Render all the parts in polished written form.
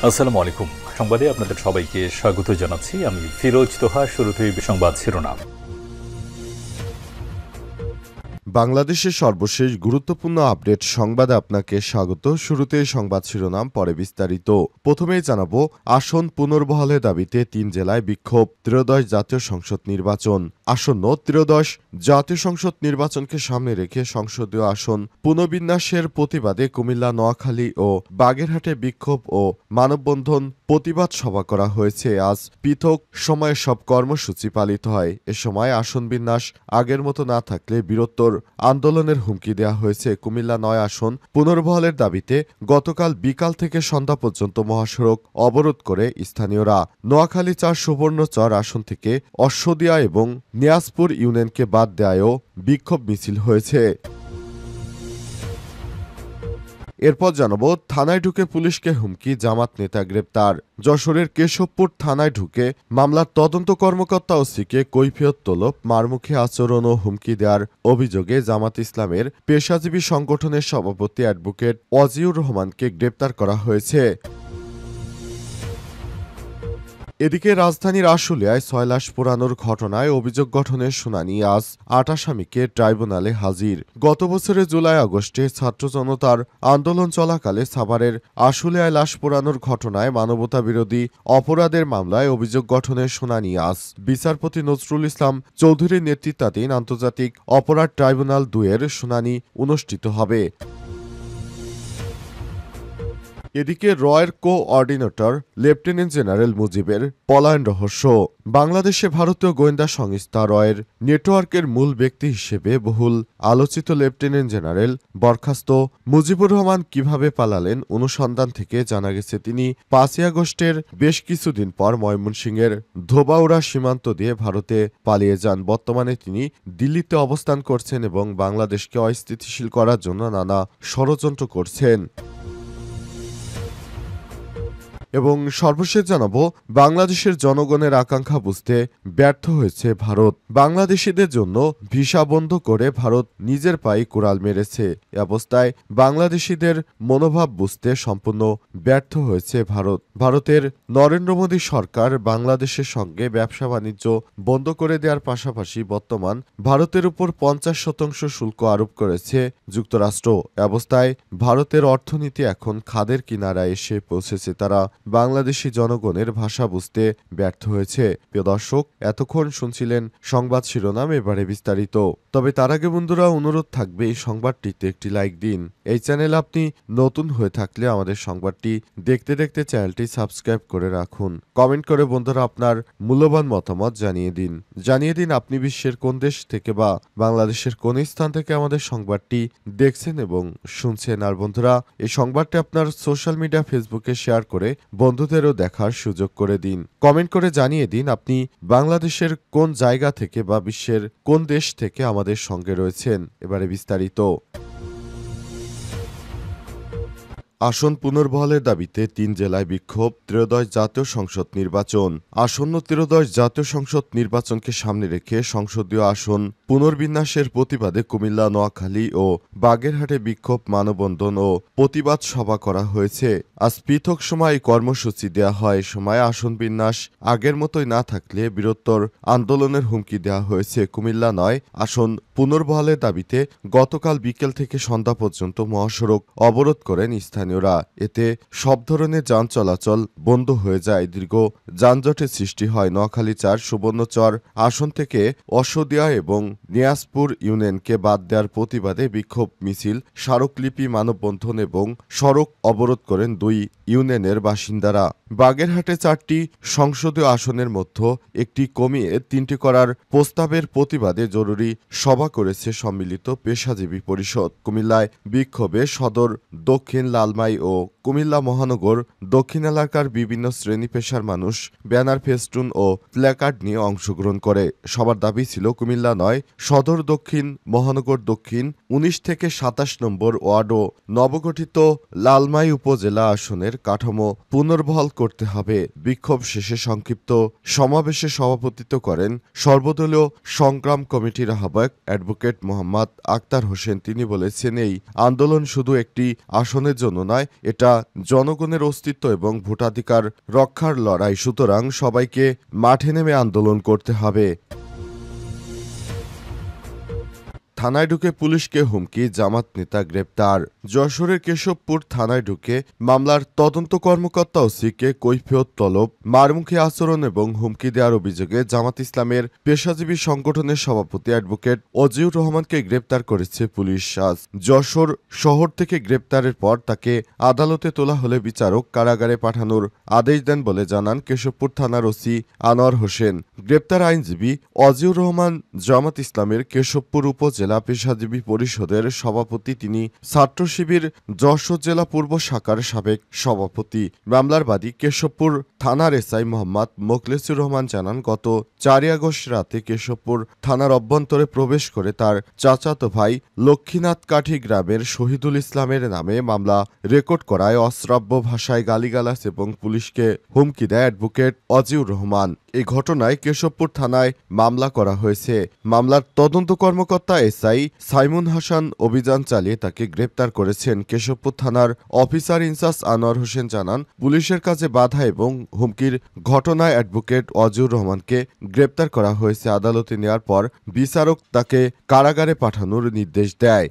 আসসালামু আলাইকুম। সংবাদে আপনাদের সবাইকে স্বাগত জানাচ্ছি। আমি ফিরোজ তোহা। শুরুতেই সংবাদ শিরোনাম। বাংলাদেশের সর্বশেষ গুরুত্বপূর্ণ আপডেট সংবাদে আপনাকে স্বাগত। শুরুতে সংবাদ শিরোনাম, পরে বিস্তারিত। প্রথমেই জানাবো, আসন পুনর্বহালের দাবিতে ৩ জেলায় বিক্ষোভ। ত্রয়োদশ জাতীয় সংসদ নির্বাচন। আসন্ন ত্রয়োদশ জাতীয় সংসদ নির্বাচনকে সামনে রেখে সংসদীয় আসন পুনর্বিন্যাসের প্রতিবাদে কুমিল্লা, নোয়াখালী ও বাগেরহাটে বিক্ষোভ ও মানববন্ধন প্রতিবাদ সভা করা হয়েছে। আজ পৃথক সময়ে সব কর্মসূচি পালিত হয়। এ সময় আসন বিন্যাস আগের মতো না থাকলে বৃহত্তর আন্দোলনের হুমকি দেওয়া হয়েছে। কুমিল্লা ৯ আসন পুনর্বহালের দাবিতে গতকাল বিকাল থেকে সন্ধ্যা পর্যন্ত মহাসড়ক অবরোধ করে স্থানীয়রা। নোয়াখালী ৪ সুবর্ণচর আসন থেকে অশ্বদিয়া এবং নিয়াজপুর ইউনিয়নকে বাদ দেওয়ায়ও বিক্ষোভ মিছিল হয়েছে। এরপর জানাবো, থানায় ঢুকে পুলিশকে হুমকি, জামাত নেতা গ্রেপ্তার। যশোরের কেশবপুর থানায় ঢুকে মামলার তদন্ত কর্মকর্তা ওসিকে কৈফিয়ত তলব, মারমুখী আচরণ ও হুমকি দেওয়ার অভিযোগে জামাত ইসলামের পেশাজীবী সংগঠনের সভাপতি অ্যাডভোকেট অজিউর রহমানকে গ্রেপ্তার করা হয়েছে। এদিকে রাজধানীর আশুলিয়ায় ৬ লাশ পোড়ানোর ঘটনায় অভিযোগ গঠনের শুনানি আজ ৮ আসামিকে ট্রাইব্যুনালে হাজির। গত বছরের জুলাই আগস্টে ছাত্র জনতার আন্দোলন চলাকালে সাভারের আশুলিয়ায় লাশ পোড়ানোর ঘটনায় মানবতাবিরোধী অপরাধের মামলায় অভিযোগ গঠনের শুনানি আজ বিচারপতি নজরুল ইসলাম চৌধুরীর নেতৃত্বাধীন আন্তর্জাতিক অপরাধ ট্রাইব্যুনাল ২ এর শুনানি অনুষ্ঠিত হবে। এদিকে রয়ের কোঅর্ডিনেটর লেফটেন্যান্ট জেনারেল মুজিবের পলায়ন রহস্য। বাংলাদেশে ভারতীয় গোয়েন্দা সংস্থা রয়ের নেটওয়ার্কের মূল ব্যক্তি হিসেবে বহুল আলোচিত লেফটেন্যান্ট জেনারেল বরখাস্ত মুজিবুর রহমান কিভাবে পালালেন, অনুসন্ধান থেকে জানা গেছে তিনি ৫ই আগস্টের বেশ কিছুদিন পর ময়মনসিংহের ধোবাউড়া সীমান্ত দিয়ে ভারতে পালিয়ে যান। বর্তমানে তিনি দিল্লিতে অবস্থান করছেন এবং বাংলাদেশকে অস্থিতিশীল করার জন্য নানা ষড়যন্ত্র করছেন। এবং সর্বশেষ জানাবো, বাংলাদেশের জনগণের আকাঙ্ক্ষা বুঝতে ব্যর্থ হয়েছে ভারত। বাংলাদেশিদের জন্য ভিসা বন্ধ করে ভারত নিজের পায়ে কুড়াল মেরেছে। এ অবস্থায় বাংলাদেশিদের মনোভাব বুঝতে সম্পূর্ণ ব্যর্থ হয়েছে ভারত। ভারতের নরেন্দ্র মোদী সরকার বাংলাদেশের সঙ্গে ব্যবসা বাণিজ্য বন্ধ করে দেওয়ার পাশাপাশি বর্তমান ভারতের উপর ৫০% শুল্ক আরোপ করেছে যুক্তরাষ্ট্র। এ অবস্থায় ভারতের অর্থনীতি এখন খাদের কিনারায় এসে পৌঁছেছে। তারা বাংলাদেশি জনগণের ভাষা বুঝতে ব্যর্থ হয়েছে। প্রিয় দর্শক, এতক্ষণ শুনছিলেন সংবাদ শিরোনাম, এবারে বিস্তারিত। তবে তার আগে বন্ধুরা, অনুরোধ থাকবে এই সংবাদটিতে একটি লাইক দিন। এই চ্যানেল আপনি নতুন হয়ে থাকলে আমাদের সংবাদটি দেখতে দেখতে চ্যানেলটি সাবস্ক্রাইব করে রাখুন। কমেন্ট করে বন্ধুরা আপনার মূল্যবান মতামত জানিয়ে দিন আপনি বিশ্বের কোন দেশ থেকে বা বাংলাদেশের কোন স্থান থেকে আমাদের সংবাদটি দেখছেন এবং শুনছেন। আর বন্ধুরা, এই সংবাদটি আপনার সোশ্যাল মিডিয়া ফেসবুকে শেয়ার করে বন্ধুদেরও দেখার সুযোগ করে দিন। কমেন্ট করে জানিয়ে দিন আপনি বাংলাদেশের কোন জায়গা থেকে বা বিশ্বের কোন দেশ থেকে আমাদের সঙ্গে রয়েছেন। এবারে বিস্তারিত। আসন পুনর্বহালের দাবিতে ৩ জেলায় বিক্ষোভ। ত্রয়োদশ জাতীয় সংসদ নির্বাচন। আসন্ন ত্রয়োদশ জাতীয় সংসদ নির্বাচনকে সামনে রেখে সংসদীয় আসন পুনর্বিন্যাসের প্রতিবাদে কুমিল্লা, নোয়াখালী ও বাগেরহাটে বিক্ষোভ, মানববন্ধন ও প্রতিবাদ সভা করা হয়েছে। আজ পৃথক সময় কর্মসূচি দেওয়া হয়। সময় আসন বিন্যাস আগের মতোই না থাকলে বৃহত্তর আন্দোলনের হুমকি দেওয়া হয়েছে। কুমিল্লা ৯ আসন পুনর্বহালের দাবিতে গতকাল বিকেল থেকে সন্ধ্যা পর্যন্ত মহাসড়ক অবরোধ করেন স্থানীয়রা। এতে সব ধরনের যান চলাচল বন্ধ হয়ে যায়। দীর্ঘ যানজটের সৃষ্টি হয়। নোয়াখালী ৪ সুবর্ণচর আসন থেকে অশ্বদিয়া এবং নিয়াজপুর ইউনিয়নকে বাদ দেওয়ার প্রতিবাদে বিক্ষোভ মিছিল, স্মারকলিপি, মানববন্ধন এবং সড়ক অবরোধ করেন ২ ইউনিয়নের বাসিন্দারা। বাগেরহাটে ৪টি সংসদীয় আসনের মধ্যে একটি কমিয়ে ৩টি করার প্রস্তাবের প্রতিবাদে জরুরি সভা করেছে সম্মিলিত পেশাজীবী পরিষদ। কুমিল্লায় বিক্ষোভে সদর, দক্ষিণ, লালমাই ও কুমিল্লা মহানগর দক্ষিণ এলাকার বিভিন্ন শ্রেণী পেশার মানুষ ব্যানার, ফেস্টুন ও প্ল্যাকার্ড নিয়ে অংশগ্রহণ করে। সবার দাবি ছিল কুমিল্লা ৯, সদর, দক্ষিণ, মহানগর দক্ষিণ, ১৯ থেকে ২৭ নম্বর ওয়ার্ড ও নবগঠিত লালমাই উপজেলা আসনের কাঠামো পুনর্বহাল করতে হবে। বিক্ষোভ শেষে সংক্ষিপ্ত সমাবেশে সভাপতিত্ব করেন সর্বদলীয় সংগ্রাম কমিটির আহ্বায়ক অ্যাডভোকেট মোহাম্মদ আক্তার হোসেন। তিনি বলেছেন, এই আন্দোলন শুধু একটি আসনের জন্য নয়, এটা জনগণের অস্তিত্ব এবং ভোটাধিকার রক্ষার লড়াই, সুতরাং সবাইকে মাঠে নেমে আন্দোলন করতে হবে। থানায় ঢুকে পুলিশকে হুমকি, জামাত নেতা গ্রেপ্তার। যশোরের কেশবপুর থানায় ঢুকে মামলার তদন্ত কর্মকর্তা ওসিকে কৈফিয়ত তলব, মারমুখী আচরণ এবং হুমকি দেওয়ার অভিযোগে জামাত ইসলামের পেশাজীবী সংগঠনের সভাপতি অ্যাডভোকেট অজিউর রহমানকে গ্রেপ্তার করেছে পুলিশ। আজ যশোর শহর থেকে গ্রেপ্তারের পর তাকে আদালতে তোলা হলে বিচারক কারাগারে পাঠানোর আদেশ দেন বলে জানান কেশবপুর থানার ওসি আনোয়ার হোসেন। গ্রেপ্তার আইনজীবী অজিউর রহমান জামাত ইসলামের কেশবপুর উপজেলা পেশাজীবী পরিষদের সভাপতি। তিনি ছাত্র শিবির যশোর জেলা পূর্ব শাখার সাবেক সভাপতি। মামলার বাদী কেশবপুর থানার এসআই মোহাম্মদ মোখলেসুর রহমান জানান, গত 4 আগস্ট রাতে কেশবপুর থানার অভ্যন্তরে প্রবেশ করে তার চাচাতো ভাই লক্ষ্মীনাথ কাঠি গ্রামের শহীদুল ইসলামের নামে মামলা রেকর্ড করায় অশ্রাব্য ভাষায় গালিগালাজ এবং পুলিশকে হুমকি দেয় অ্যাডভোকেট অজিউর রহমান। এই ঘটনায় কেশবপুর থানায় মামলা করা হয়েছে। মামলার তদন্ত কর্মকর্তা এসআই সাইমুন হাসান অভিযান চালিয়ে তাকে গ্রেপ্তার করেছেন। কেশবপুর থানার অফিসার ইনচার্জ আনোয়ার হোসেন জানান, পুলিশের কাছে বাধা এবং হুমকির ঘটনায় অ্যাডভোকেট অজিউর রহমানকে গ্রেপ্তার করা হয়েছে। আদালতে নেওয়ার পর বিচারক তাকে কারাগারে পাঠানোর নির্দেশ দেয়।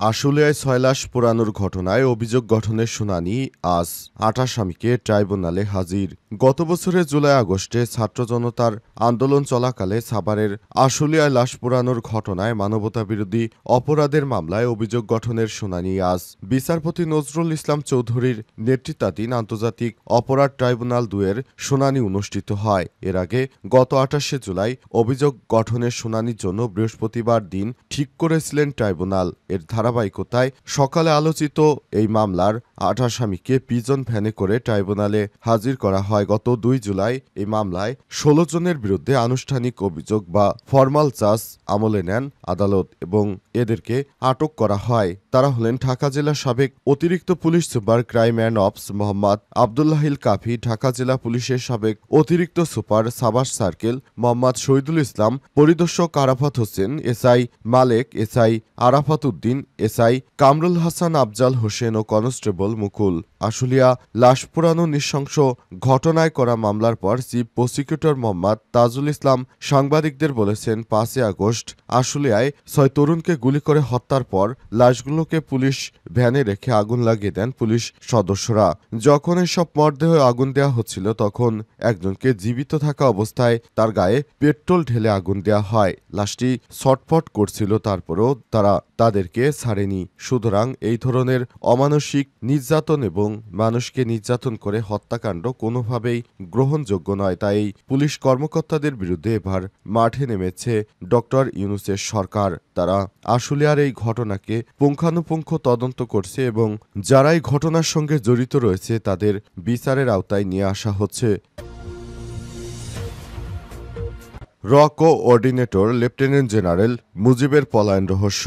আশুলিয়ায় 6 লাশ পোড়ানোর ঘটনায় অভিযোগ গঠনের শুনানি আজ। 8 আসামিকে ট্রাইব্যুনালে হাজির। গত বছরের জুলাই আগস্টে ছাত্র জনতার আন্দোলন চলাকালে সাভারের আশুলিয়ায় লাশ পোড়ানোর ঘটনায় মানবতাবিরোধী অপরাধের মামলায় অভিযোগ গঠনের শুনানি আজ। বিচারপতি নজরুল ইসলাম চৌধুরীর নেতৃত্বাধীন আন্তর্জাতিক অপরাধ ট্রাইব্যুনাল 2-এর শুনানি অনুষ্ঠিত হয়। এর আগে গত 28 জুলাই অভিযোগ গঠনের শুনানির জন্য বৃহস্পতিবার দিন ঠিক করেছিলেন ট্রাইব্যুনাল। এর ধারাবাহিকতায় সকালে আলোচিত এই মামলার 8 আসামিকে পিজন ভ্যানে করে ট্রাইব্যুনালে হাজির করা হয়। গত 2 জুলাই এই মামলায় 16 জনের বিরুদ্ধে আনুষ্ঠানিক অভিযোগ বা ফরমাল চার্জ আমলে নেন আদালত এবং এদেরকে আটক করা হয়। তারা হলেন ঢাকা জেলা সাবেক অতিরিক্ত police super crime and ops Mohammad Abdullahil Kafi, Dhaka জেলা পুলিশের সাবেক অতিরিক্ত সুপার সাবাস সার্কেল মোহাম্মদ শহীদুল ইসলাম, পরিদর্শক আরাফাত হোসেন, এসআই মালেক, এসআই আরাফাত উদ্দিন, এসআই কামরুল হাসান আফজাল হোসেন ও কনস্টেবল মুকুল। আশুলিয়া লাশ পোড়ানো নৃশংস ঘটনায় করা মামলার পর চিফ প্রসিকিউটর মোহাম্মদ তাজুল ইসলাম সাংবাদিকদের বলেছেন, 5 আগস্ট আশুলিয়ায় 6 তরুণকে গুলি করে হত্যার পর লাশগুলোকে পুলিশ ভ্যানে রেখে আগুন লাগিয়ে দেন পুলিশ সদস্যরা। যখন এসব মরদেহে আগুন দেওয়া হচ্ছিল তখন একজনকে জীবিত থাকা অবস্থায় তার গায়ে পেট্রোল ঢেলে আগুন দেওয়া হয়। লাশটি ছটফট করছিল, তারপরেও তারা তাদেরকে ছাড়েনি। সুতরাং এই ধরনের অমানসিক নির্যাতন এবং মানুষকে নির্যাতন করে হত্যাকাণ্ড কোনোভাবেই গ্রহণযোগ্য নয়। তাই পুলিশ কর্মকর্তাদের বিরুদ্ধে এবার মাঠে নেমেছে ডক্টর ইউনূসের সরকার। তারা আশুলিয়ার এই ঘটনাকে পুঙ্খানুপুঙ্খ তদন্ত করছে এবং যারা এই ঘটনার সঙ্গে জড়িত রয়েছে তাদের বিচারের আওতায় নিয়ে আসা হচ্ছে। র কোঅর্ডিনেটর লেফটেন্যান্ট জেনারেল মুজিবের পলায়ন রহস্য।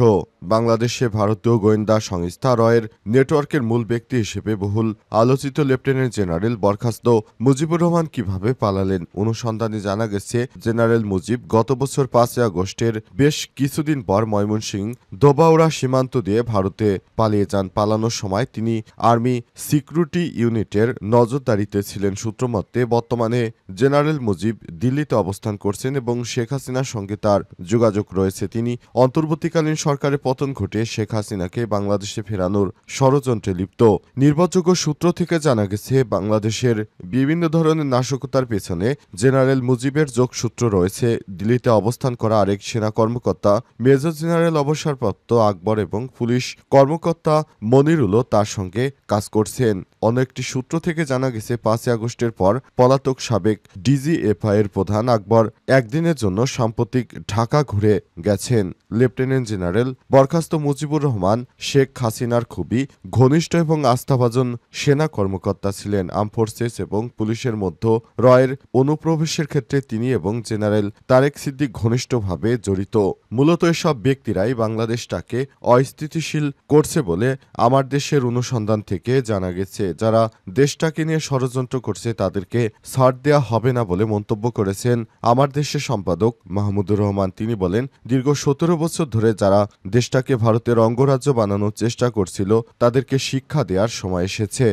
বাংলাদেশে ভারতীয় গোয়েন্দা সংস্থা রয়ের নেটওয়ার্কের মূল ব্যক্তি হিসেবে বহুল আলোচিত লেফটেন্যান্ট জেনারেল বরখাস্ত মুজিবুর রহমান কিভাবে পালালেন। অনুসন্ধানে জানা গেছে, জেনারেল মুজিব গত বছর 5 আগস্টের বেশ কিছুদিন পর ময়মনসিংহ ধোবাউড়া সীমান্ত দিয়ে ভারতে পালিয়ে যান। পালানোর সময় তিনি আর্মি সিকিউরিটি ইউনিটের নজরদারিতে ছিলেন। সূত্রমতে বর্তমানে জেনারেল মুজিব দিল্লিতে অবস্থান করছেন এবং শেখ হাসিনার সঙ্গে তার যোগাযোগ রয়েছে। তিনি অন্তর্বর্তীকালীন সরকারের পতন ঘটে শেখ হাসিনাকে বাংলাদেশে ফেরানোর ষড়যন্ত্রে লিপ্ত। নির্ভরযোগ্য সূত্র থেকে জানা গেছে, বাংলাদেশের বিভিন্ন ধরনের নাশকতার পেছনে জেনারেল মুজিবের যোগসূত্র রয়েছে। দিল্লিতে অবস্থান করা আরেক সেনা কর্মকর্তা মেজর জেনারেল অবসরপ্রাপ্ত আকবর এবং পুলিশ কর্মকর্তা মনিরুলও তার সঙ্গে কাজ করছেন। অন্য একটি সূত্র থেকে জানা গেছে, 5 আগস্টের পর পলাতক সাবেক ডিজিএফআই এর প্রধান আকবর একদিনের জন্য সাম্প্রতিক ঢাকা ঘুরে গেছেন। লেফটেন্যান্ট জেনারেল বরখাস্ত মুজিবুর রহমান শেখ হাসিনার খুবই ঘনিষ্ঠ এবং আস্থাভাজন সেনা কর্মকর্তা ছিলেন। আর্ম ফোর্সেস এবং পুলিশের মধ্যে রয়ের অনুপ্রবেশের ক্ষেত্রে তিনি এবং জেনারেল তারেক সিদ্দিক ঘনিষ্ঠভাবে জড়িত। মূলত এসব ব্যক্তিরাই বাংলাদেশটাকে অস্থিতিশীল করছে বলে আমার দেশের অনুসন্ধান থেকে জানা গেছে। যারা দেশটাকে নিয়ে ষড়যন্ত্র করছে তাদেরকে ছাড় দেওয়া হবে না বলে মন্তব্য করেছেন আমার দেশের সম্পাদক মাহমুদুর রহমান। তিনি বলেন, দীর্ঘ 17 বছর ধরে যারা দেশ দেশটাকে ভারতের অঙ্গরাজ্য বানানোর চেষ্টা করছিল তাদেরকে শিক্ষা দেওয়ার সময় এসেছে।